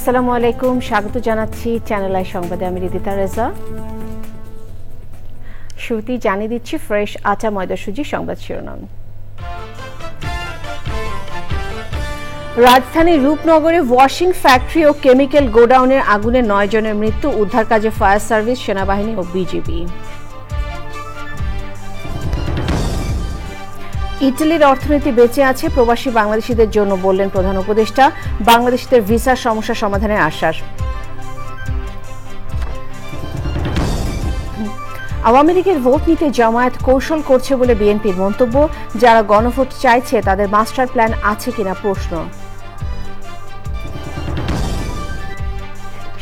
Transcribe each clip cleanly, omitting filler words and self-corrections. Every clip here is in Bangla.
আসসালামু আলাইকুম, স্বাগত জানাচ্ছি চ্যানেল আই সংবাদে। আমি রিদিতা রেজা। শুরুতেই জানিয়ে দিচ্ছি ফ্রেশ আটা ময়দা সুজি সংবাদ শিরোনাম। রাজধানীর রূপনগরে ওয়াশিং ফ্যাক্টরি ও কেমিক্যাল গোডাউনের আগুনে 9 জনের মৃত্যু, উদ্ধার কাজে ফায়ার সার্ভিস, সেনাবাহিনী ও বিজিবি। ইটালির অর্থনীতি বেঁচে আছে প্রবাসী বাংলাদেশিদের জন্য, বললেন প্রধান উপদেষ্টা। বাংলাদেশিদের ভিসার সমস্যা সমাধানের আশ্বাস। আওয়ামী লীগের ভোট নিতে জামায়াত কৌশল করছে বলে বিএনপির মন্তব্য। যারা গণভোট চাইছে তাদের মাস্টার প্ল্যান আছে কিনা প্রশ্ন।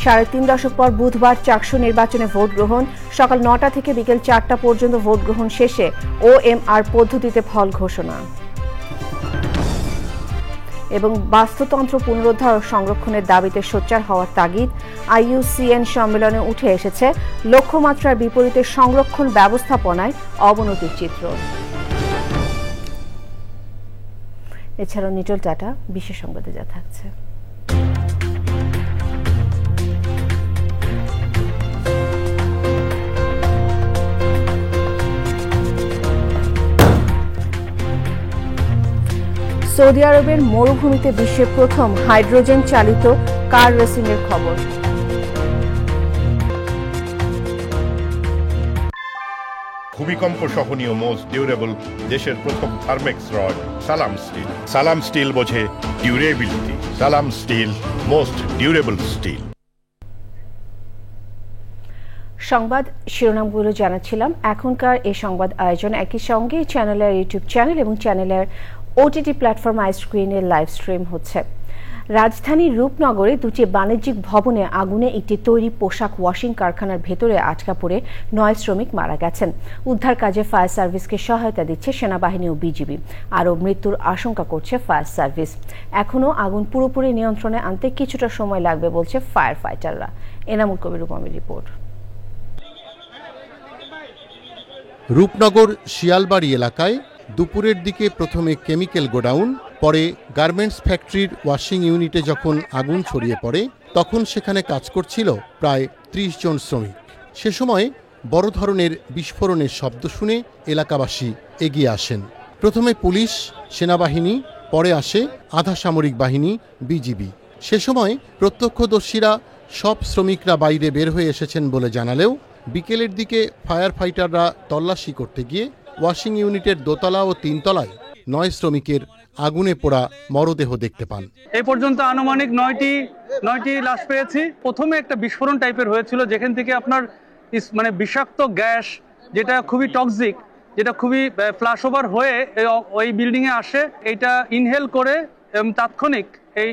3.5 দশক পর বুধবার চাকসু নির্বাচনে ভোট গ্রহণ। সকাল 9টা থেকে বিকেল 4টা পর্যন্ত ভোট গ্রহণ শেষে ওএমআর পদ্ধতিতে ফল ঘোষণা। এবং বাস্তুতন্ত্র পুনরুদ্ধার ও সংরক্ষণের দাবিতে সোচ্চার হওয়ার তাগিদ। IUCN সম্মেলনে উঠে এসেছে লক্ষ্যমাত্রার বিপরীতে সংরক্ষণ ব্যবস্থাপনায় অবনতির চিত্র। এছাড়াও নিটল টাটা বিশেষ সংবাদে যা থাকছে। সৌদি আরবের মরুভূমিতে বিশ্বের প্রথম হাইড্রোজেন চালিত কার রেসিং এর খবর। ভূমিকম্প সহনীয় মোস্ট ডিউরেবল দেশের প্রথম থার্মেক্স রড সালাম স্টিল। সালাম স্টিল বোঝে ডিউরেবিলিটি। সালাম স্টিল, মোস্ট ডিউরেবল স্টিল। সংবাদ শিরোনামগুলো জানাচ্ছিলাম। এখনকার এই সংবাদ আয়োজন একই সঙ্গে চ্যানেলের ইউটিউব চ্যানেল এবং চ্যানেলের OTT প্ল্যাটফর্ম আইস্ক্রিনে লাইভ স্ট্রিম হচ্ছে। রাজধানীর রূপনগরে 2টি বাণিজ্যিক ভবনে আগুনে একটি তৈরি পোশাক ওয়াশিং কারখানার ভেতরে আটকা পড়ে 9 শ্রমিক মারা গেছেন। উদ্ধার কাজে ফায়ার সার্ভিসকে সহায়তা দিচ্ছে সেনাবাহিনী ও বিজিবি। আরও মৃত্যুর আশঙ্কা করছে ফায়ার সার্ভিস। এখনও আগুন পুরোপুরি নিয়ন্ত্রণে আনতে কিছুটা সময় লাগবে বলছে ফায়ার ফাইটাররা। এনামুল কবির রূপমের রিপোর্ট। রূপনগর শিয়ালবাড়ি এলাকায় দুপুরের দিকে প্রথমে কেমিক্যাল গোডাউন, পরে গার্মেন্টস ফ্যাক্টরির ওয়াশিং ইউনিটে যখন আগুন ছড়িয়ে পড়ে তখন সেখানে কাজ করছিল প্রায় 30 জন শ্রমিক। সে সময় বড় ধরনের বিস্ফোরণের শব্দ শুনে এলাকাবাসী এগিয়ে আসেন। প্রথমে পুলিশ, সেনাবাহিনী, পরে আসে আধা সামরিক বাহিনী, বিজিবি। সে সময় প্রত্যক্ষদর্শীরা সব শ্রমিকরা বাইরে বের হয়ে এসেছেন বলে জানালেও বিকেলের দিকে ফায়ার ফাইটাররা তল্লাশি করতে গিয়ে ওয়াশিং ইউনিটের দোতলা ও 3 তলায় 9 শ্রমিকের আগুনে পোড়া মরদেহ দেখতে পান। এই পর্যন্ত আনুমানিক 9টি লাশ পেয়েছি। প্রথমে একটা বিস্ফোরণ টাইপের হয়েছিল, যেখান থেকে আপনার মানে বিষাক্ত গ্যাস, যেটা খুবই টক্সিক, যেটা খুবই ফ্ল্যাশ ওভার হয়ে ওই বিল্ডিং এ আসে। এটা ইনহেল করে তাৎক্ষণিক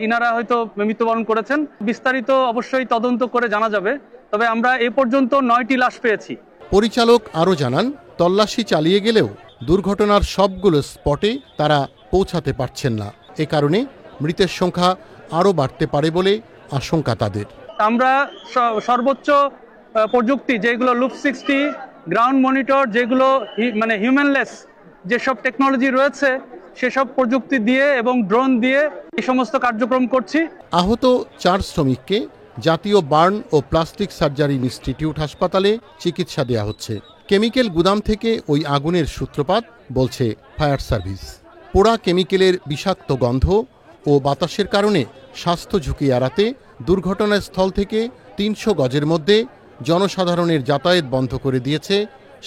ইনারা হয়তো মৃত্যুবরণ করেছেন। বিস্তারিত অবশ্যই তদন্ত করে জানা যাবে, তবে আমরা এ পর্যন্ত 9টি লাশ পেয়েছি। পরিচালক আরও জানান, তল্লাশি চালিয়ে গেলেও দুর্ঘটনার সবগুলো স্পটে তারা পৌঁছাতে পারছেন না। এ কারণে মৃতের সংখ্যা আরও বাড়তে পারে বলে আশঙ্কা তাদের। আমরা সর্বোচ্চ প্রযুক্তি, যেগুলো লুপ 60, গ্রাউন্ড মনিটর, যেগুলো মানে হিউম্যানলেস যেসব টেকনোলজি রয়েছে সেসব প্রযুক্তি দিয়ে এবং ড্রোন দিয়ে এই সমস্ত কার্যক্রম করছি। আহত 4 শ্রমিককে জাতীয় বার্ন ও প্লাস্টিক সার্জারি ইনস্টিটিউট হাসপাতালে চিকিৎসা দেওয়া হচ্ছে। কেমিক্যাল গুদাম থেকে ওই আগুনের সূত্রপাত বলছে ফায়ার সার্ভিস। পোড়া কেমিক্যালের বিষাক্ত গন্ধ ও বাতাসের কারণে স্বাস্থ্য ঝুঁকি এড়াতে দুর্ঘটনার স্থল থেকে 300 গজের মধ্যে জনসাধারণের যাতায়াত বন্ধ করে দিয়েছে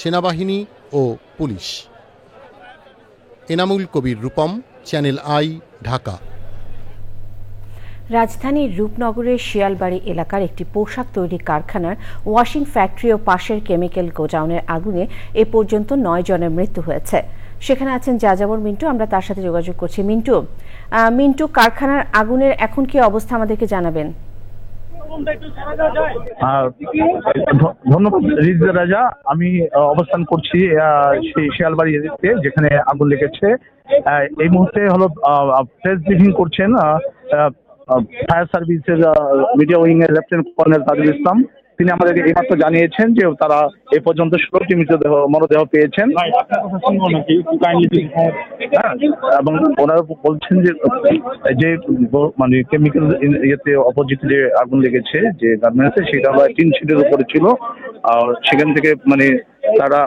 সেনাবাহিনী ও পুলিশ। Enamul Kabir Rupam, channel I, Dhaka. রাজধানীর রূপনগরের শিয়ালবাড়ি এলাকার একটি পোশাক তৈরি কারখানার ওয়াশিং ফ্যাক্টরি ও পাশের কেমিক্যাল গোডাউনের আগুনে এ পর্যন্ত 9 জনের মৃত্যু হয়েছে। সেখানে আছেন যাযাবর মিন্টু, আমরা তার সাথে যোগাযোগ করছি। মিন্টু, কারখানার আগুনের এখন কি অবস্থা আমাদেরকে জানাবেন। ধন্যবাদ রিজা রাজা। আমি অবস্থান করছি সেই শিয়ালবাড়ি এরিয়াতে যেখানে আগুন লেগেছে। এই মুহূর্তে হলো প্রেস ব্রিফিং করছেন ফায়ার সার্ভিসের মিডিয়া উইং এর লেফটেন্যান্ট কর্নেল তাজুল ইসলাম। তিনি আমাদেরকে এইমাত্র জানিয়েছেন যে তারা এ পর্যন্ত 16টি মরদেহ পেয়েছেন। এবং ওনারা বলছেন যে মানে কেমিক্যাল ইয়েতে অপোজিট যে আগুন লেগেছে যে গার্মেন্টসে, সেটা টিন শিটের উপরে ছিল। আর সেখান থেকে মানে তারা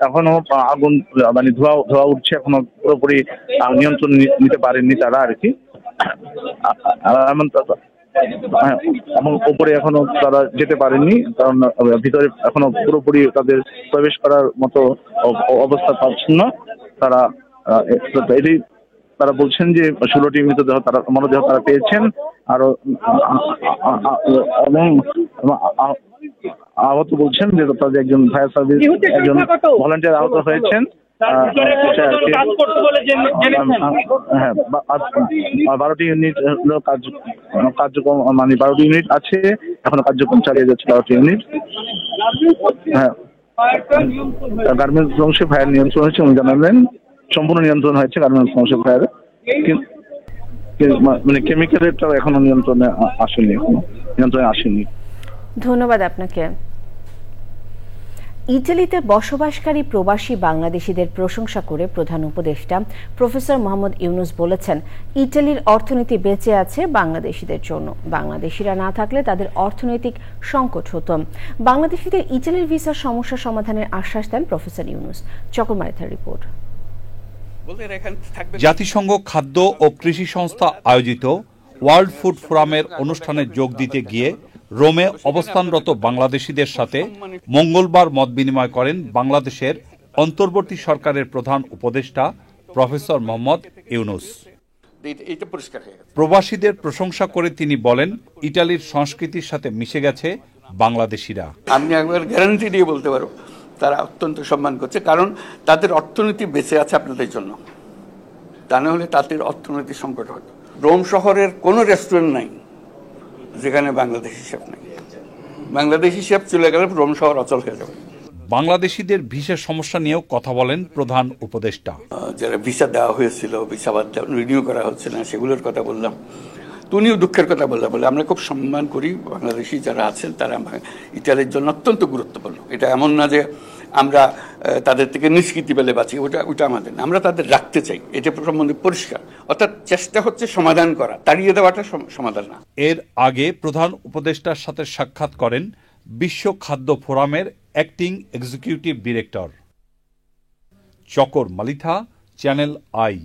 এখনো আগুন মানে ধোঁয়া উঠছে, এখনো পুরোপুরি নিয়ন্ত্রণ নিতে পারেননি তারা আর কি। এবং উপরে এখনো তারা যেতে পারেননি, কারণ ভিতরে এখনো পুরোপুরি তাদের প্রবেশ করার মতো অবস্থা পাচ্ছেন না তারা। এটি তারা বলছেন যে 16টি মরদেহ তারা পেয়েছেন। আরো এবং আহত বলছেন যে তাদের একজন ফায়ার সার্ভিস একজন ভলান্টিয়ার আহত হয়েছেন। 12টি ইউনিট কার্যক্রম মানে 12টি ইউনিট আছে, এখনো কার্যক্রম চালিয়ে যাচ্ছে 12টি ইউনিট। হ্যাঁ, গার্মেন্টস ধ্বংসে ফায়ার নিয়ন্ত্রণ হয়েছে উনি জানালেন, সম্পূর্ণ নিয়ন্ত্রণ হয়েছে গার্মেন্টস ধ্বংসে ফায়ার। মানে কেমিক্যালেরটাও এখনো নিয়ন্ত্রণে আসেনি। ধন্যবাদ আপনাকে। ইটালিতে বসবাসকারী প্রবাসী বাংলাদেশিদের প্রশংসা করে প্রধান উপদেষ্টা প্রফেসর মোহাম্মদ ইউনূস বলেছেন, ইটালির অর্থনীতি বেঁচে আছে বাংলাদেশিদের জন্য। বাংলাদেশিরা না থাকলে তাদের অর্থনৈতিক সংকট হতো। বাংলাদেশিদের ইটালির ভিসার সমস্যা সমাধানের আশ্বাস দেন প্রফেসর ইউনূস। চকরমারিথার রিপোর্ট। জাতিসংঘ খাদ্য ও কৃষি সংস্থা আয়োজিত ওয়ার্ল্ড ফুড ফোরামের অনুষ্ঠানে যোগ দিতে গিয়ে রোমে অবস্থানরত বাংলাদেশিদের সাথে মঙ্গলবার মত বিনিময় করেন বাংলাদেশের অন্তর্বর্তী সরকারের প্রধান উপদেষ্টা প্রফেসর মোহাম্মদ ইউনূস। প্রবাসীদের প্রশংসা করে তিনি বলেন, ইটালির সংস্কৃতির সাথে মিশে গেছে বাংলাদেশিরা। আমি একবার গ্যারান্টি দিয়ে বলতে পারো তারা অত্যন্ত সম্মান করছে, কারণ তাদের অর্থনীতি বেঁচে আছে আপনাদের জন্য। তা না হলে তাদের অর্থনৈতিক সংকট হতো। রোম শহরের কোনো রেস্টুরেন্ট নাই যেখানে বাংলাদেশি শেফ নাই। বাংলাদেশি শেফ চলে গেলে রোম শহর অচল হয়ে যাবে। বাংলাদেশিদের ভিসার সমস্যা নিয়েও কথা বলেন প্রধান উপদেষ্টা। যারা ভিসা দেওয়া হয়েছিল, ভিসা রিনিউ করা হচ্ছে না, সেগুলোর কথা বললাম। উনিও দুঃখের কথা বলে আমরা খুব সম্মান করি বাংলাদেশি যারা আছেন, তারা ইতালির জন্য অত্যন্ত গুরুত্বপূর্ণ। এটা এমন না যে আমরা তাদের থেকে নিষ্কৃতি পেলে বাঁচি, ওটা আমাদের না, আমরা তাদের রাখতে চাই। এটা সম্বন্ধে পরিষ্কার, অর্থাৎ চেষ্টা হচ্ছে সমাধান করা, তাড়িয়ে দেওয়াটা সমাধান না। এর আগে প্রধান উপদেষ্টার সাথে সাক্ষাৎ করেন বিশ্ব খাদ্য ফোরামের acting executive director. Chakar Malitha, channel I.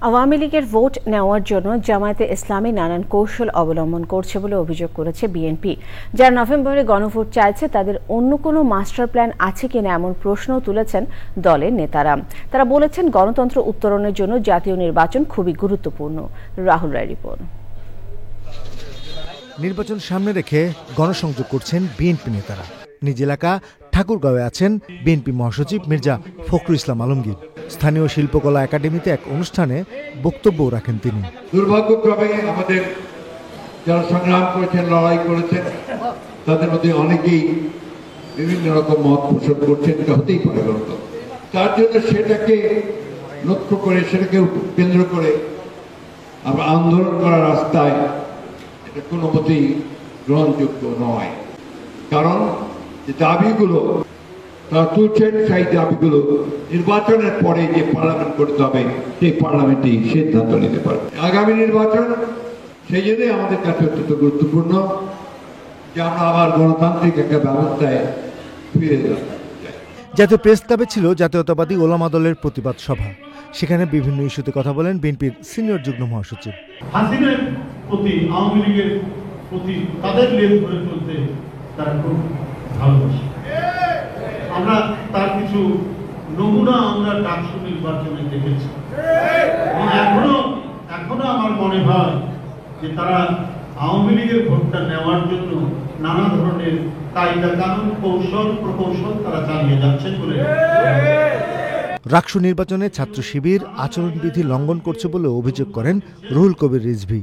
Awami লীগের ভোট নেওয়ার জন্য জামায়াতে ইসলামী নানান কৌশল অবলম্বন করছে বলে অভিযোগ করেছে বিএনপি। যারা নভেম্বরে গণভোট চাইছে তাদের অন্য কোনো মাস্টার প্ল্যান আছে কিনা এমন প্রশ্নও তুলেছেন দলের নেতারা। তারা বলেছেন, গণতন্ত্র উত্তরণের জন্য জাতীয় নির্বাচন খুবই গুরুত্বপূর্ণ। রাহুল রায় রিপোর্ট। নির্বাচন সামনে রেখে গণসংযোগ করছেন বিএনপি নেতারা। নিজ এলাকা ঠাকুরগাঁওয়ে আছেন বিএনপি মহাসচিব মির্জা ফখরুল ইসলাম আলমগীর। স্থানীয় শিল্পকলা একাডেমিতে এক অনুষ্ঠানে বক্তব্য রাখেন তিনি। দুর্ভাগ্যক্রমে আমাদের যারা সংগ্রাম করেছেন, লড়াই করেছেন, তাদের মধ্যে অনেকেই বিভিন্ন রকম মত পোষণ করছেন। এটা হতেই পারে গণতন্ত্র। তার জন্য সেটাকে লক্ষ্য করে, সেটাকে কেন্দ্র করে আমরা আন্দোলন করার রাস্তায় এটা কোনো মতেই গ্রহণযোগ্য নয়। কারণ যে দাবিগুলো তারা তুলছেন, সেই দাবিগুলো নির্বাচনের পরে যে পার্লামেন্ট করতে হবে, সেই পার্লামেন্টেই সিদ্ধান্ত নিতে পারবে। আগামী নির্বাচন সেই জন্যই আমাদের কাছে অত্যন্ত গুরুত্বপূর্ণ যে আমরা আবার গণতান্ত্রিক একটা ব্যবস্থায় ফিরে যাব। জাতীয় প্রেস ক্লাবে ছিল জাতীয়তাবাদী ওলামা দলের প্রতিবাদ সভা। সেখানে বিভিন্ন ইস্যুতে কথা বলেন বিএনপির সিনিয়র যুগ্ম মহাসচিব। হাসিনার প্রতি, আওয়ামী লীগের প্রতি তাদের লেজ ধরে চলতে তারা খুব ভালোবাসে। আমরা তার কিছু নমুনা আমরা ডাকসু নির্বাচনে দেখেছি। এখনো আমার মনে হয় যে তারা আওয়ামী লীগের ভোটটা নেওয়ার জন্য নানা ধরনের কায়দা কানুন, কৌশল প্রকৌশল তারা চালিয়ে যাচ্ছেন বলে। রাকসু নির্বাচনে ছাত্র শিবির আচরণবিধি লঙ্ঘন করছে বলে অভিযোগ করেন রুহুল কবির রিজভী।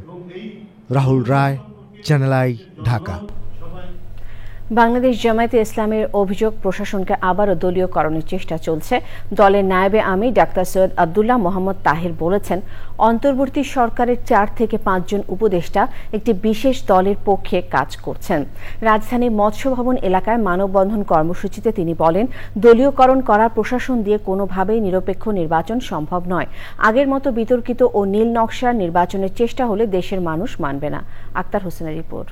রাহুল রায়, চ্যানেল আই, ঢাকা। বাংলাদেশ জামায়াতে ইসলামের অভিযোগ প্রশাসনকে আবারও দলীয়করণের চেষ্টা চলছে। দলের নায়েবে আমির ডাক্তার সৈয়দ আব্দুল্লাহ মোহাম্মদ তাহের বলেছেন, অন্তর্বর্তী সরকারের 4 থেকে 5 জন উপদেষ্টা একটি বিশেষ দলের পক্ষে কাজ করছেন। রাজধানীর মৎস্য ভবন এলাকায় মানববন্ধন কর্মসূচিতে তিনি বলেন, দলীয়করণ করা প্রশাসন দিয়ে কোনোভাবেই নিরপেক্ষ নির্বাচন সম্ভব নয়। আগের মতো বিতর্কিত ও নীল নকশার নির্বাচনের চেষ্টা হলে দেশের মানুষ মানবে না। আক্তার হোসেনের রিপোর্ট।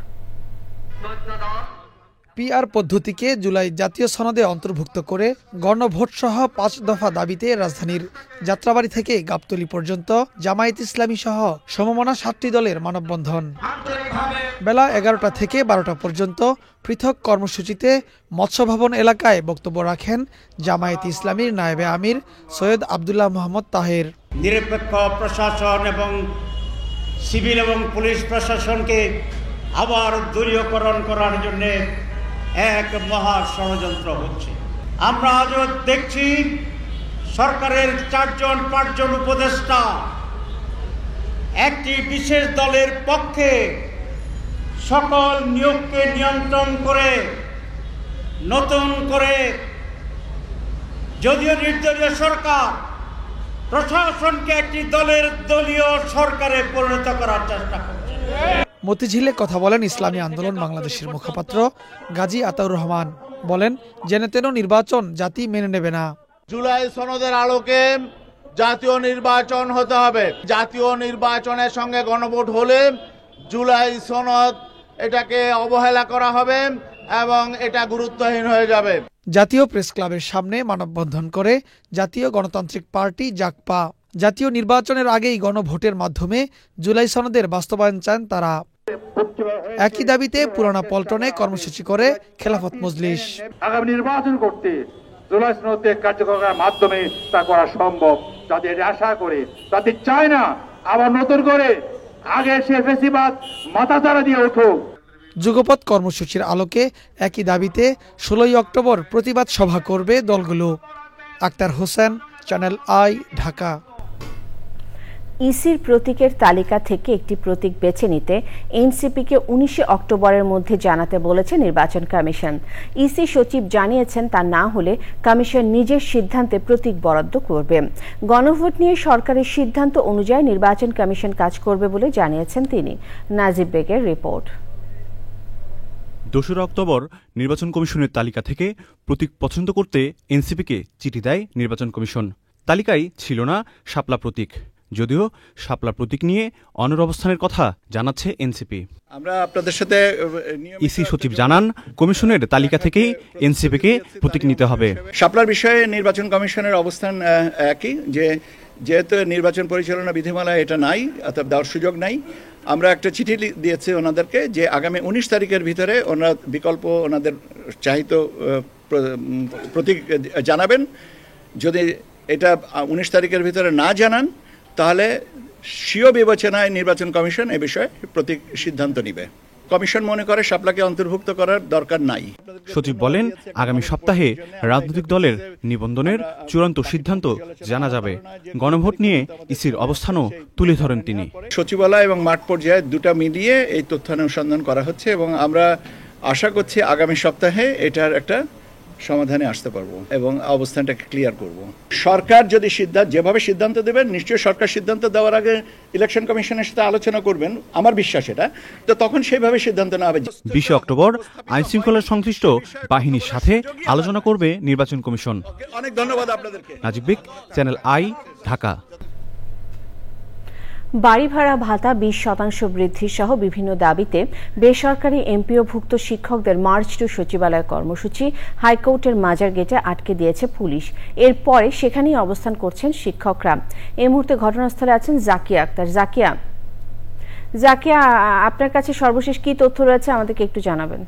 পিআর পদ্ধতিকে জুলাই জাতীয় সনদে অন্তর্ভুক্ত করে গণভোট সহ 5 দফা দাবিতে রাজধানীর যাত্রাবাড়ি থেকে গাবতলী পর্যন্ত জামায়াত ইসলামী সহ সমমনা 7টি দলের মানববন্ধন। বেলা 11টা থেকে 12টা পর্যন্ত পৃথক কর্মসূচিতে মৎস্য ভবন এলাকায় বক্তব্য রাখেন জামায়াত ইসলামীর নায়েবে আমির সৈয়দ আব্দুল্লাহ মোহাম্মদ তাহের। নিরপেক্ষ প্রশাসন এবং সিভিল এবং পুলিশ প্রশাসনকে আবার দলীয়করণ করার জন্য এক মহা ষড়যন্ত্র হচ্ছে। আমরা আজও দেখছি সরকারের 4-5 জন উপদেষ্টা একটি বিশেষ দলের পক্ষে সকল নিয়োগকে নিয়ন্ত্রণ করে নতুন করে যদিও নির্দলীয় সরকার প্রশাসনকে একটি দলীয় সরকারে পরিণত করার চেষ্টা করছে। মতিঝিলে কথা বলেন ইসলামী আন্দোলন বাংলাদেশের মুখপাত্র গাজী আতাউর রহমান। বলেন, যেন নির্বাচন জাতি মেনে নেবে না। জুলাই সনদের আলোকে জাতীয় নির্বাচন হতে হবে। জাতীয় নির্বাচনের সঙ্গে গণভোট হলে জুলাই সনদ এটাকে অবহেলা করা হবে এবং এটা গুরুত্বহীন হয়ে যাবে। জাতীয় প্রেস ক্লাবের সামনে মানববন্ধন করে জাতীয় গণতান্ত্রিক পার্টি জাগপা। জাতীয় নির্বাচনের আগেই গণভোটের মাধ্যমে জুলাই সনদের বাস্তবায়ন চান তারা। একই দাবিতে পুরানা পল্টনে কর্মসূচি করে খেলাফত মজলিস। আগামী নির্বাচন করতে জুলাই সনদ কার্যকর করার মাধ্যমে তা করা সম্ভব। যাতে এটা আশা করে, যাতে চায় না আবার নতুন করে আগে সে ফেসিবাদ মাথাচাড়া দিয়ে উঠুক। যুগপৎ কর্মসূচির আলোকে একই দাবিতে 16 অক্টোবর প্রতিবাদ সভা করবে দলগুলো। Akhtar Hossain, channel I, Dhaka. ইসির প্রতীকের তালিকা থেকে একটি প্রতীক বেছে নিতে এনসিপিকে 19 অক্টোবরের মধ্যে জানাতে বলেছে নির্বাচন কমিশন। ইসি সচিব জানিয়েছেন, তা না হলে কমিশন নিজের সিদ্ধান্তে প্রতীক বরাদ্দ করবে। গণভোট নিয়ে সরকারের সিদ্ধান্ত অনুযায়ী নির্বাচন কমিশন কাজ করবে বলে জানিয়েছেন তিনি। নাজিব বেগের রিপোর্ট। 2 অক্টোবর নির্বাচন কমিশনের তালিকা থেকে প্রতীক পছন্দ করতে এনসিপিকে চিঠি দেয় নির্বাচন কমিশন। তালিকায় ছিল না শাপলা প্রতীক, যদিও শাপলা প্রতীক নিয়ে অনড় অবস্থানের কথা জানাচ্ছে এনসিপি। আমরা আপনাদের সাথে ইসি সচিব জানান, কমিশনের তালিকা থেকেই এনসিপিকে প্রতীক নিতে হবে। শাপলার বিষয়ে নির্বাচন কমিশনের অবস্থান একই, যে যেহেতু নির্বাচন পরিচালনা বিধিমালা এটা নাই, অর্থাৎ দেওয়ার সুযোগ নাই। আমরা একটা চিঠি দিয়েছি ওনাদেরকে যে আগামী 19 তারিখের ভিতরে ওনারা বিকল্প ওনাদের চাহিত প্রতীক জানাবেন। যদি এটা 19 তারিখের ভিতরে না জানান, তাহলে স্বীয় বিবেচনায় নির্বাচন কমিশন এ বিষয়ে প্রতীক সিদ্ধান্ত নেবে। কমিশন মনে করে শাপলাকে অন্তর্ভুক্ত করার দরকার নাই। সচিব বলেন, আগামী সপ্তাহে রাজনৈতিক দলের নিবন্ধনের চূড়ান্ত সিদ্ধান্ত জানা যাবে। গণভোট নিয়ে ইসির অবস্থানও তুলে ধরেন তিনি। সচিবালয় এবং মাঠ পর্যায়ে দুটা মিলিয়ে এই তথ্যানুসন্ধান করা হচ্ছে এবং আমরা আশা করছি আগামী সপ্তাহে এটার একটা সমাধানে আসতে পারবো এবং অবস্থানটাকে ক্লিয়ার করব। সরকার যদি যেভাবে সিদ্ধান্ত দেবেন, নিশ্চয়ই সরকার সিদ্ধান্ত দেওয়ার আগে ইলেকশন কমিশনের সাথে আলোচনা করবেন, আমার বিশ্বাস এটা। তো তখন সেইভাবে সিদ্ধান্ত নেওয়া হবে। 20 অক্টোবর আইন শৃঙ্খলার সংশ্লিষ্ট বাহিনীর সাথে আলোচনা করবে নির্বাচন কমিশন। অনেক ধন্যবাদ আপনাদেরকে। নাজিব বেগ, চ্যানেল আই, ঢাকা। বাড়ি ভাড়া ভাতা 20% বৃদ্ধি সহ বিভিন্ন দাবিতে বেসরকারি এমপিওভুক্ত শিক্ষকদের মার্চ টু সচিবালয় কর্মসূচি হাইকোর্টের মাজার গেটে আটকে দিয়েছে পুলিশ। এরপরে সেখানেই অবস্থান করছেন শিক্ষকরা। এই মুহূর্তে ঘটনাস্থলে আছেন জাকিয়া আক্তার। জাকিয়া, আপনার কাছে সর্বশেষ কি তথ্য রয়েছে আমাদেরকে একটু জানাবেন।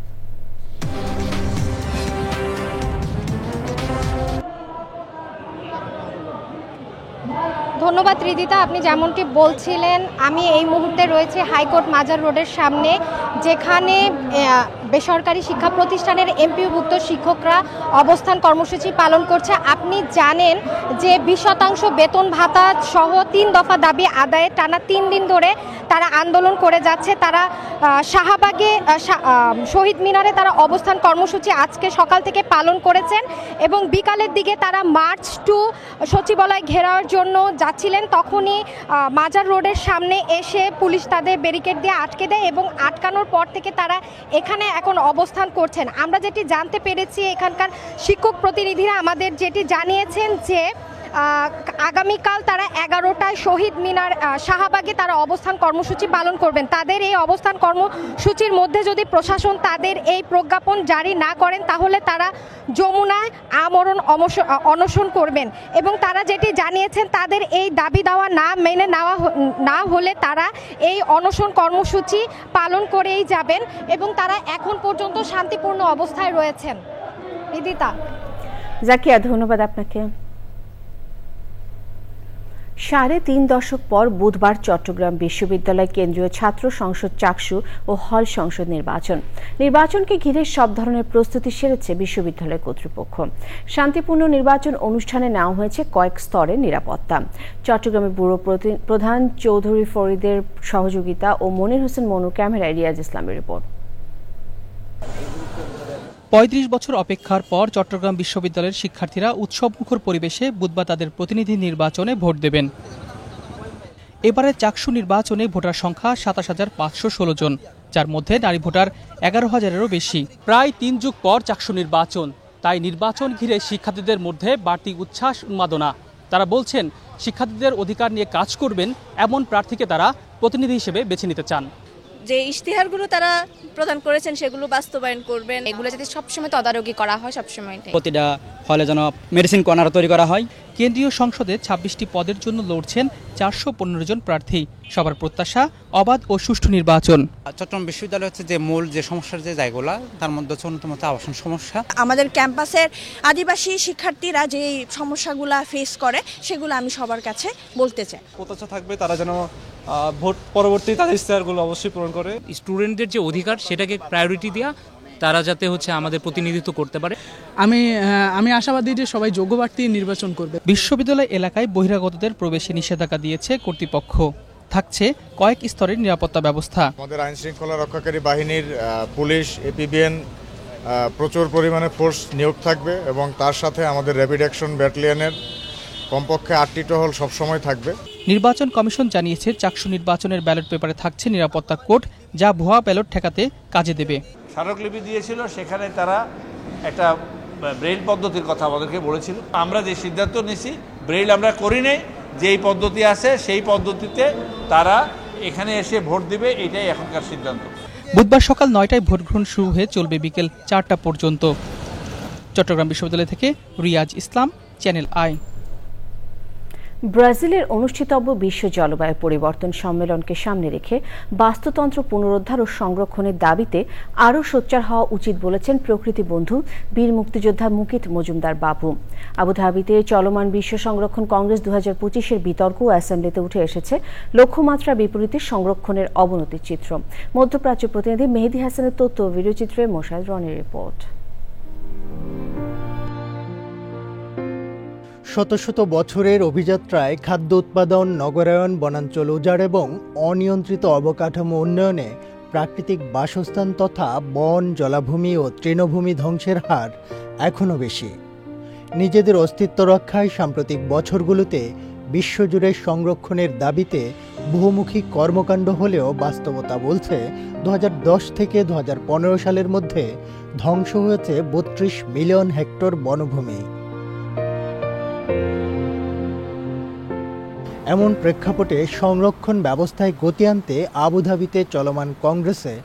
ধন্যবাদ রিদিতা, আপনি যেমনটি বলছিলেন, আমি এই মুহূর্তে রয়েছে হাইকোর্ট মাজার রোডের সামনে, যেখানে বেসরকারি শিক্ষা প্রতিষ্ঠানের এমপিওভুক্ত শিক্ষকরা অবস্থান কর্মসূচি পালন করছে। আপনি জানেন যে 20% বেতন ভাতা সহ 3 দফা দাবি আদায়ে টানা 3 দিন ধরে তারা আন্দোলন করে যাচ্ছে। তারা শাহবাগে শহীদ মিনারে তারা অবস্থান কর্মসূচি আজকে সকাল থেকে পালন করেছেন এবং বিকালের দিকে তারা মার্চ টু সচিবালয় ঘেরাওয়ের জন্য যাচ্ছিলেন। তখনই মাজার রোডের সামনে এসে পুলিশ তাদের ব্যারিকেড দিয়ে আটকে দেয় এবং আটকানোর পর থেকে তারা এখানে এখন অবস্থান করছেন। আমরা যেটি জানতে পেরেছি, এখানকার শিক্ষক প্রতিনিধিরা আমাদের যেটি জানিয়েছেন যে আগামীকাল তারা 11টায় শহীদ মিনার শাহবাগে তারা অবস্থান কর্মসূচি পালন করবেন। তাদের এই অবস্থান কর্মসূচির মধ্যে যদি প্রশাসন তাদের এই প্রজ্ঞাপন জারি না করেন তাহলে তারা যমুনায় আমরণ অনশন করবেন এবং তারা যেটি জানিয়েছেন তাদের এই দাবি দাওয়া না মেনে নেওয়া না হলে তারা এই অনশন কর্মসূচি পালন করেই যাবেন এবং তারা এখন পর্যন্ত শান্তিপূর্ণ অবস্থায় রয়েছেন। বিদিতা। জাকিয়া, ধন্যবাদ আপনাকে। 3.5 দশক পর বুধবার চট্টগ্রাম বিশ্ববিদ্যালয় কেন্দ্রীয় ছাত্র সংসদ চাকসু ও হল সংসদ নির্বাচনকে ঘিরে সব ধরনের প্রস্তুতি সেরেছে বিশ্ববিদ্যালয় কর্তৃপক্ষ। শান্তিপূর্ণ নির্বাচন অনুষ্ঠানে নেওয়া হয়েছে কয়েক স্তরের নিরাপত্তা। চট্টগ্রামের ব্যুরো প্রধান চৌধুরী ফরিদের সহযোগিতা ও মনির হোসেন মনু ক্যামেরায় রিয়াজ ইসলামের রিপোর্ট। 35 বছর অপেক্ষার পর চট্টগ্রাম বিশ্ববিদ্যালয়ের শিক্ষার্থীরা উৎসবমুখর পরিবেশে বুধবার তাদের প্রতিনিধি নির্বাচনে ভোট দেবেন। এবারে চাকসু নির্বাচনে ভোটার সংখ্যা 27,516 জন, যার মধ্যে নারী ভোটার 11,000-এরও বেশি। প্রায় 3 যুগ পর চাকসু নির্বাচন, তাই নির্বাচন ঘিরে শিক্ষার্থীদের মধ্যে বাড়তি উচ্ছ্বাস উন্মাদনা। তারা বলছেন শিক্ষার্থীদের অধিকার নিয়ে কাজ করবেন এমন প্রার্থীকে তারা প্রতিনিধি হিসেবে বেছে নিতে চান। যে ইশতেহারগুলো তারা প্রদান করেছেন সেগুলো বাস্তবায়ন করবেন, এগুলো যাতে সবসময় তদারকি করা হয়। সবসময় প্রতিটা হলে যেন মেডিসিন কর্নার তৈরি করা হয়। কেন্দ্রীয় সংসদে 26টি পদের জন্য লড়ছেন 415 জন প্রার্থী। সবার প্রত্যাশা অবাধ ও সুষ্ঠু নির্বাচন। চট্টগ্রাম বিশ্ববিদ্যালয় হচ্ছে যে মূল যে সমস্যার যে জায়গাগুলো, তার মধ্যে হচ্ছে অন্যতম আবাসন সমস্যা। আমাদের ক্যাম্পাসের আদিবাসী শিক্ষার্থীরা যে সমস্যাগুলো ফেস করে সেগুলো আমি সবার কাছে বলতে চাই। প্রত্যাশা থাকবে তারা যেন ভোট পরবর্তী তাদের ইশতেহারগুলো অবশ্যই পূরণ করে। স্টুডেন্টদের যে অধিকার সেটাকে প্রায়োরিটি দেওয়া, তারা যাতে আমাদের প্রতিনিধিত্ব করতে পারে। আমি আশাবাদী যে সবাই যোগ্য প্রার্থী নির্বাচন করবে। বিশ্ববিদ্যালয় এলাকায় বহিরাগতদের প্রবেশে নিষেধাজ্ঞা দিয়েছে কর্তৃপক্ষ। থাকছে কয়েক স্তরের নিরাপত্তা ব্যবস্থা। আমাদের আইন শৃঙ্খলা রক্ষাকারী বাহিনীর পুলিশ, এপিবিএন প্রচুর পরিমাণে ফোর্স নিয়োগ থাকবে এবং তার সাথে আমাদের র্যাপিড অ্যাকশন ব্যাটালিয়নের কমপক্ষে 8টি টহল সবসময় থাকবে। নির্বাচন কমিশন জানিয়েছে চাকসু নির্বাচনের ব্যালট পেপারে থাকছে নিরাপত্তা কোড, যা ভুয়া ব্যালট ঠেকাতে কাজে দেবে। স্মারকলিপি দিয়েছিল, সেখানে তারা একটা ব্রেইল পদ্ধতির কথা আমাদেরকে বলেছিল। আমরা যে সিদ্ধান্ত নিয়েছি, ব্রেইল আমরা করি নাই, যেই পদ্ধতি আছে সেই পদ্ধতিতে তারা এখানে এসে ভোট দিবে, এটাই এখনকার সিদ্ধান্ত। বুধবার সকাল 9টায় ভোট গ্রহণ শুরু হয়ে চলবে বিকেল 4টা পর্যন্ত। চট্টগ্রাম বিশ্ববিদ্যালয় থেকে রিয়াজ ইসলাম, চ্যানেল আই। ব্রাজিলের অনুষ্ঠিতব্য বিশ্ব জলবায়ু পরিবর্তন সম্মেলনকে সামনে রেখে বাস্তুতন্ত্র পুনরুদ্ধার ও সংরক্ষণের দাবিতে আরও সোচ্চার হওয়া উচিত বলেছেন প্রকৃতি বন্ধু বীর মুক্তিযোদ্ধা মুকিত মজুমদার বাবু। আবুধাবিতে চলমান বিশ্ব সংরক্ষণ কংগ্রেস 2025-এর বিতর্ক ও অ্যাসেম্বলিতে উঠে এসেছে লক্ষ্যমাত্রা বিপরীতে সংরক্ষণের অবনতির চিত্র। মধ্যপ্রাচ্য প্রতিনিধি মেহেদি হাসানের তথ্য ও ভিডিওচিত্রে মোশাররফ রনির রিপোর্ট। শত শত বছরের অভিযাত্রায় খাদ্য উৎপাদন, নগরায়ন, বনাঞ্চল উজাড় এবং অনিয়ন্ত্রিত অবকাঠামো উন্নয়নে প্রাকৃতিক বাসস্থান তথা বন, জলাভূমি ও তৃণভূমি ধ্বংসের হার এখনও বেশি। নিজেদের অস্তিত্ব রক্ষায় সাম্প্রতিক বছরগুলোতে বিশ্বজুড়ে সংরক্ষণের দাবিতে বহুমুখী কর্মকাণ্ড হলেও বাস্তবতা বলছে 2010 থেকে 2015 সালের মধ্যে ধ্বংস হয়েছে 32 মিলিয়ন হেক্টর বনভূমি। এমন প্রেক্ষাপটে সংরক্ষণ ব্যবস্থায় গতি আনতে আবুধাবিতে চলমান কংগ্রেসে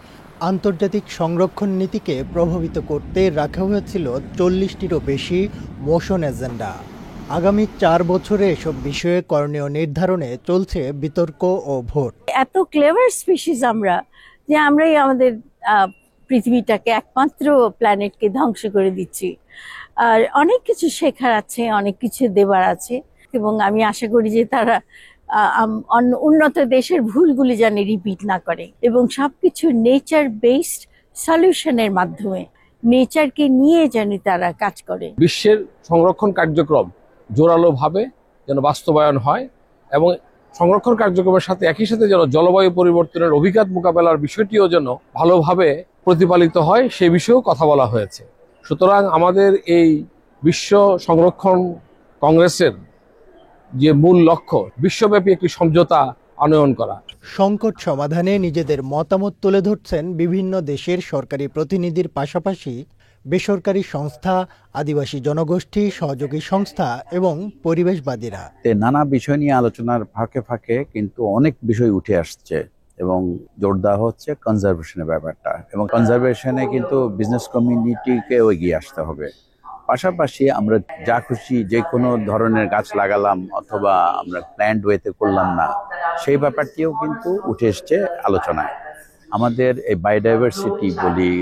আন্তর্জাতিক সংরক্ষণ নীতিকে প্রভাবিত করতে রাখা হয়েছিল 40টিরও বেশি মোশন এজেন্ডা। আগামী 4 বছরে এসব বিষয়ে করণীয় নির্ধারণে চলছে বিতর্ক ও ভোট। এত ক্লেভার স্পিসিস আমরা যে আমরাই আমাদের পৃথিবীটাকে একমাত্র প্ল্যানেটকে ধ্বংস করে দিচ্ছি। আর অনেক কিছু শেখার আছে, অনেক কিছু দেবার আছে এবং আমি আশা করি যে তারা উন্নত দেশের ভুলগুলি যেন রিপিট না করে এবং সবকিছু নেচার বেসড সলিউশনের মাধ্যমে নেচারকে নিয়ে যেন তারা কাজ করে। বিশ্বের সংরক্ষণ কার্যক্রম জোরালোভাবে যেন বাস্তবায়ন হয় এবং সংরক্ষণ কার্যক্রমের সাথে একই সাথে যেন জলবায়ু পরিবর্তনের অভিঘাত মোকাবেলার বিষয়টিও যেন ভালোভাবে প্রতিপালিত হয় সে বিষয়েও কথা বলা হয়েছে। সুতরাং আমাদের এই বিশ্ব সংরক্ষণ কংগ্রেসের যে মূল লক্ষ্য বিশ্বব্যাপী একটি সমঝোতা আনয়ন করা। সংকট সমাধানে নিজেদের মতামত তুলে ধরছেন বিভিন্ন দেশের সরকারি প্রতিনিধির পাশাপাশি বেসরকারি সংস্থা, আদিবাসী জনগোষ্ঠী, সহযোগী সংস্থা এবং পরিবেশবাদীরা। নানা বিষয় নিয়ে আলোচনার ফাঁকে ফাঁকে কিন্তু অনেক বিষয় উঠে আসছে এবং জোর দেওয়া হচ্ছে কনজারভেশনের ব্যাপারটা, এবং কনজারভেশনে কিন্তু বিজনেস কমিউনিটিকেও এগিয়ে আসতে হবে। পাশাপাশি আমরা যা খুশি যে কোনো ধরনের গাছ লাগালাম অথবা আমরা প্ল্যান্ড ওয়েতে করলাম না, সেই ব্যাপারটিও কিন্তু উঠে এসছে আলোচনায়। আমাদের এই বায়োডাইভার্সিটি বলি,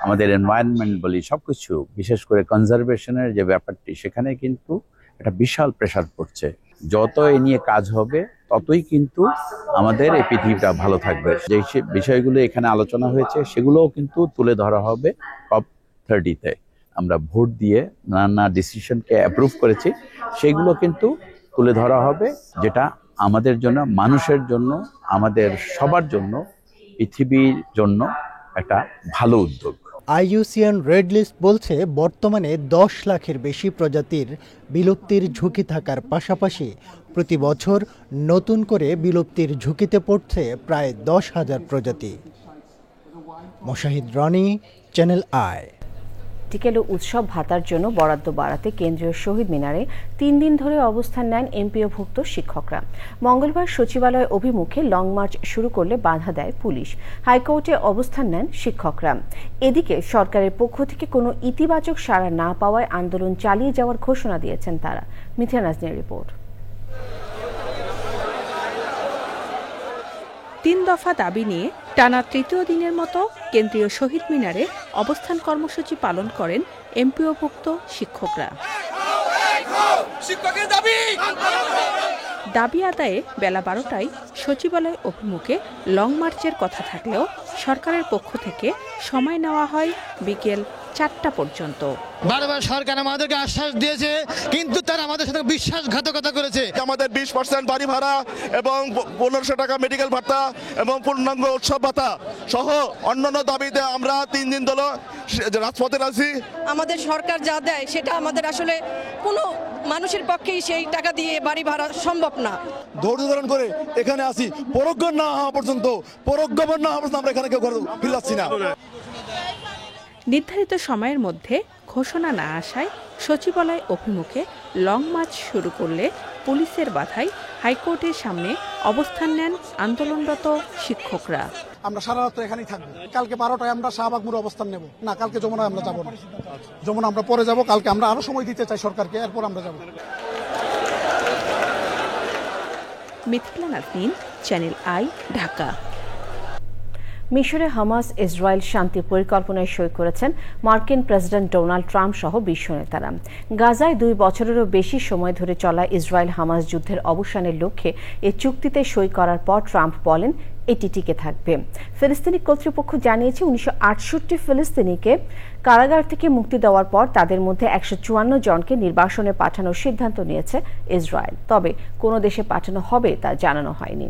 আমাদের এনভায়রনমেন্ট বলি, সবকিছু বিশেষ করে কনজারভেশনের যে ব্যাপারটি, সেখানে কিন্তু একটা বিশাল প্রেসার পড়ছে। যত এ নিয়ে কাজ হবে ততই কিন্তু আমাদের এই পৃথিবীটা ভালো থাকবে। যে বিষয়গুলো এখানে আলোচনা হয়েছে সেগুলোও কিন্তু তুলে ধরা হবে COP30-তে। আমরা ভোট দিয়ে নানা ডিসিশনকে অ্যাপ্রুভ করেছি, সেগুলো কিন্তু তুলে ধরা হবে, যেটা আমাদের জন্য, মানুষের জন্য, আমাদের সবার জন্য, পৃথিবীর জন্য একটা ভালো উদ্যোগ। IUCN রেড লিস্ট বলছে বর্তমানে 10 লাখের বেশি প্রজাতির বিলুপ্তির ঝুঁকি থাকার পাশাপাশি প্রতি বছর নতুন করে বিলুপ্তির ঝুঁকিতে পড়ছে প্রায় 10,000 প্রজাতি। Moshahid Roni, channel I. টিকেলো উৎসব ভাতার জন্য বরাদ্দ বাড়াতে কেন্দ্রীয় শহীদ মিনারে 3 দিন ধরে অবস্থান নেন এমপিওভুক্ত শিক্ষকরা। মঙ্গলবার সচিবালয় অভিমুখে লং মার্চ শুরু করলে বাধা দেয় পুলিশ। হাইকোর্টে অবস্থান নেন শিক্ষকরা। এদিকে সরকারের পক্ষ থেকে কোনো ইতিবাচক সাড়া না পাওয়ায় আন্দোলন চালিয়ে যাওয়ার ঘোষণা দিয়েছেন তারা। মিথিয়া নাজনীর রিপোর্ট। 3 দফা দাবি নিয়ে টানা তৃতীয় দিনের মতো কেন্দ্রীয় শহীদ মিনারে অবস্থান কর্মসূচি পালন করেন এমপিওভুক্ত শিক্ষকরা। দাবি আদায়ে বেলা 12টায় সচিবালয় অভিমুখে লং মার্চের কথা থাকলেও সরকারের পক্ষ থেকে সময় নেওয়া হয় বিকেল 4টা পর্যন্ত। বারবার সরকার আমাদেরকে আশ্বাস দিয়েছে, কিন্তু তারা আমাদের সাথে বিশ্বাসঘাতকতা করেছে। আমাদের 20% বাড়ি ভাড়া এবং 1500 টাকা মেডিকেল ভাতা এবং পূর্ণাঙ্গ উৎসব ভাতা সহ অন্যান্য দাবিতে আমরা 3 দিন ধরে রাজপথে আছি। আমাদের সরকার যা দেয় সেটা আমাদের আসলে কোনো মানুষের পক্ষেই সেই টাকা দিয়ে বাড়ি ভাড়া সম্ভব না। ধৈর্য ধারণ করে এখানে আসি, পরোক্ষ না হওয়া পর্যন্ত আমরা এখানে কেউ ফিরে যাচ্ছি না। নির্ধারিত সময়ের মধ্যে ঘোষণা না আসায় সচিবালয় অভিমুখে লং মার্চ শুরু করলে পুলিশের বাধায় হাইকোর্টের সামনে অবস্থান নেন আন্দোলনরত শিক্ষকরা। আমরা সারা রাত এখানেই থাকবো। কালকে 12টায় আমরা শাহবাগ মোড়ে অবস্থান নেব না, কালকে যমুনায় আমরা যাবো না। যমুনা আমরা পরে যাব, কালকে আমরা আরো সময় দিতে চাই সরকারকে, এরপর আমরা যাব। Mithila Naznin, channel I, Dhaka. মিশরে হামাস ইসরায়েল শান্তি পরিকল্পনায় সই করেছেন মার্কিন প্রেসিডেন্ট ডোনাল্ড ট্রাম্প সহ বিশ্ব নেতারা। গাজায় 2 বছরেরও বেশি সময় ধরে চলা ইসরায়েল হামাস যুদ্ধের অবসানের লক্ষ্যে এই চুক্তিতে সই করার পর ট্রাম্প বলেন এটি টিকে থাকবে। ফিলিস্তিনি কর্তৃপক্ষ জানিয়েছে 1968 ফিলিস্তিনিকে কারাগার থেকে মুক্তি দেওয়ার পর তাদের মধ্যে 154 জনকে নির্বাসনে পাঠানোর সিদ্ধান্ত নিয়েছে ইসরায়েল। তবে কোন দেশে পাঠানো হবে তা জানানো হয়নি।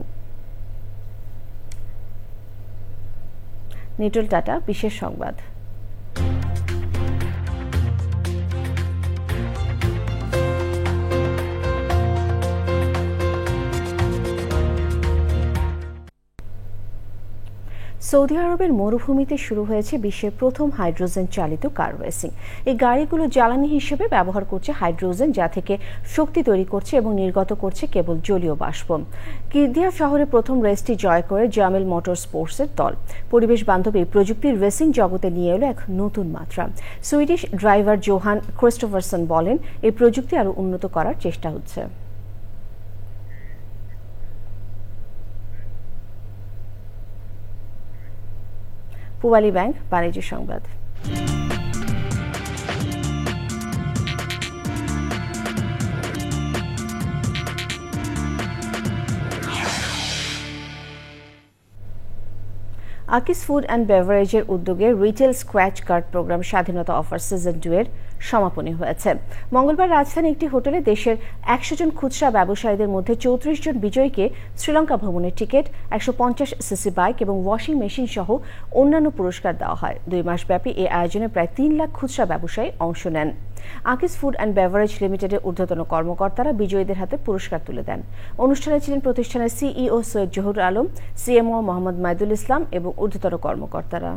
নিটল টাটা, বিশেষ সংবাদ। সৌদি আরবের মরুভূমিতে শুরু হয়েছে বিশ্বের প্রথম হাইড্রোজেন চালিত কার রেসিং। এই গাড়িগুলো জ্বালানি হিসেবে ব্যবহার করছে হাইড্রোজেন, যা থেকে শক্তি তৈরি করছে এবং নির্গত করছে কেবল জলীয় বাষ্প। কিরদিয়া শহরে প্রথম রেসটি জয় করে জামিল মোটর স্পোর্টসের দল। পরিবেশ বান্ধব এই প্রযুক্তির রেসিং জগতে নিয়ে এলো এক নতুন মাত্রা। সুইডিশ ড্রাইভার জোহান ক্রিস্টোফারসন বলেন, এই প্রযুক্তি আরো উন্নত করার চেষ্টা হচ্ছে। পূবালী ব্যাংক বাণিজ্য সংবাদ। আকিস ফুড অ্যান্ড বেভারেজের উদ্যোগে রিটেল স্ক্র্যাচ কার্ড প্রোগ্রাম স্বাধীনতা অফার সিজন 2 এর সমাপনী হয়েছে। মঙ্গলবার রাজধানী একটি হোটেলে দেশের 100 জন খুচরা ব্যবসায়ীদের মধ্যে 34 জন বিজয়ীকে শ্রীলঙ্কা ভ্রমণের টিকিট, 150 সিসি বাইক এবং ওয়াশিং মেশিন সহ অন্যান্য পুরস্কার দেওয়া হয়। 2 মাস ব্যাপী এই আয়োজনে প্রায় 3 লাখ খুচরা ব্যবসায়ী অংশ নেন। আকিস ফুড অ্যান্ড বেভারেজ লিমিটেডের ঊর্ধ্বতন কর্মকর্তারা বিজয়ীদের হাতে পুরস্কার তুলে দেন। অনুষ্ঠানে ছিলেন প্রতিষ্ঠানের সিইও সৈয়দ জহুর আলম, সিএমও মোহাম্মদ মাইদুল ইসলাম এবং ঊর্ধ্বতন কর্মকর্তারা।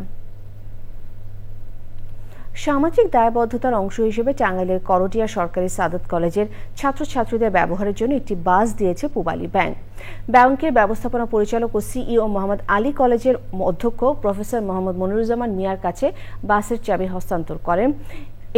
সামাজিক দায়বদ্ধতার অংশ হিসেবে টাঙ্গাইলের করটিয়া সরকারি সাদত কলেজের ছাত্রছাত্রীদের ব্যবহারের জন্য একটি বাস দিয়েছে পূবালী ব্যাংক। ব্যাংকের ব্যবস্থাপনা পরিচালক ও সিইও মোহাম্মদ আলী কলেজের অধ্যক্ষ প্রফেসর মোহাম্মদ মনিরুজ্জামান মিয়ার কাছে বাসের চাবি হস্তান্তর করেন।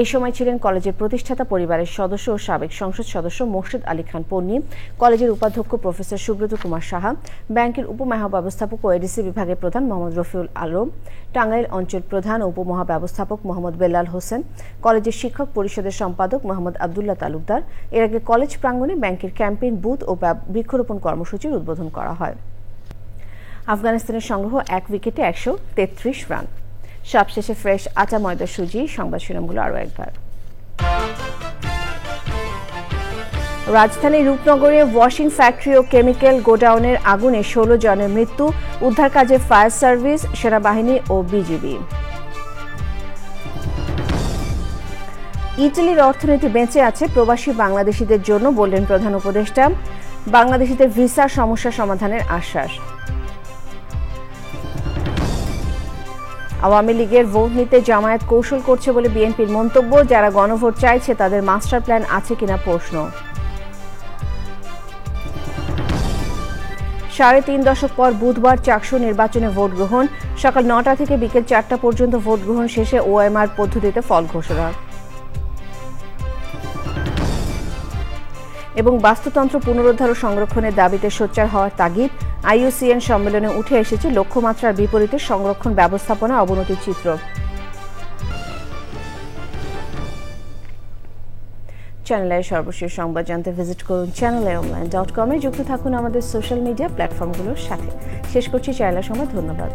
এই সময় ছিলেন কলেজের প্রতিষ্ঠাতা পরিবারের সদস্য ও সাবেক সংসদ সদস্য মোর্শেদ আলী খান পন্নী, কলেজের উপাধ্যক্ষ প্রফেসর সুব্রত কুমার সাহা, ব্যাংকের উপমহাব্যবস্থাপক ও এডিসি বিভাগের প্রধান মোহাম্মদ রফিউল আলম, টাঙ্গাইল অঞ্চল প্রধান ও উপমহাব্যবস্থাপক মোহাম্মদ বেলাল হোসেন, কলেজের শিক্ষক পরিষদের সম্পাদক মোহাম্মদ আবদুল্লাহ তালুকদার। এর আগে কলেজ প্রাঙ্গণে ব্যাংকের ক্যাম্পেইন বুথ ও বৃক্ষরোপণ কর্মসূচির উদ্বোধন করা হয়। আফগানিস্তানের সংগ্রহ 1 উইকেটে 133 রান। সবশেষে ফ্রেশ আটা ময়দা সুজি। সংবাদ শিরোনামগুলো আরও একবার। রাজধানীর রূপনগরে ওয়াশিং ফ্যাক্টরি ও কেমিক্যাল গোডাউনের আগুনে 16 জনের মৃত্যু, উদ্ধার কাজে ফায়ার সার্ভিস, সেনাবাহিনী ও বিজিবি। ইটালির অর্থনীতি বেঁচে আছে প্রবাসী বাংলাদেশিদের জন্য, বললেন প্রধান উপদেষ্টা। বাংলাদেশিদের ভিসার সমস্যা সমাধানের আশ্বাস। আওয়ামী লীগের ভোট নিতে জামায়াত কৌশল করছে বলে বিএনপির মন্তব্য। যারা গণভোট চাইছে তাদের মাস্টার প্ল্যান আছে কিনা প্রশ্ন। 3.5 দশক পর বুধবার চাকসু নির্বাচনে ভোট গ্রহণ। সকাল 9টা থেকে বিকেল 4টা পর্যন্ত ভোট গ্রহণ শেষে ওএমআর পদ্ধতিতে ফল ঘোষণা। এবং বাস্তুতন্ত্র পুনরুদ্ধার ও সংরক্ষণের দাবিতে সোচ্চার হওয়ার তাগিদ। IUCN সম্মেলনে উঠে এসেছে লক্ষ্যমাত্রার বিপরীতে সংরক্ষণ ব্যবস্থাপনা অবনতির চিত্র। চ্যানেলের সর্বশেষ সংবাদ জানতে ভিজিট করুন channelaonline.com-এ। যুক্ত থাকুন আমাদের সোশ্যাল মিডিয়া প্ল্যাটফর্মগুলোর সাথে। শেষ করছি চ্যানেলের সংবাদ। ধন্যবাদ।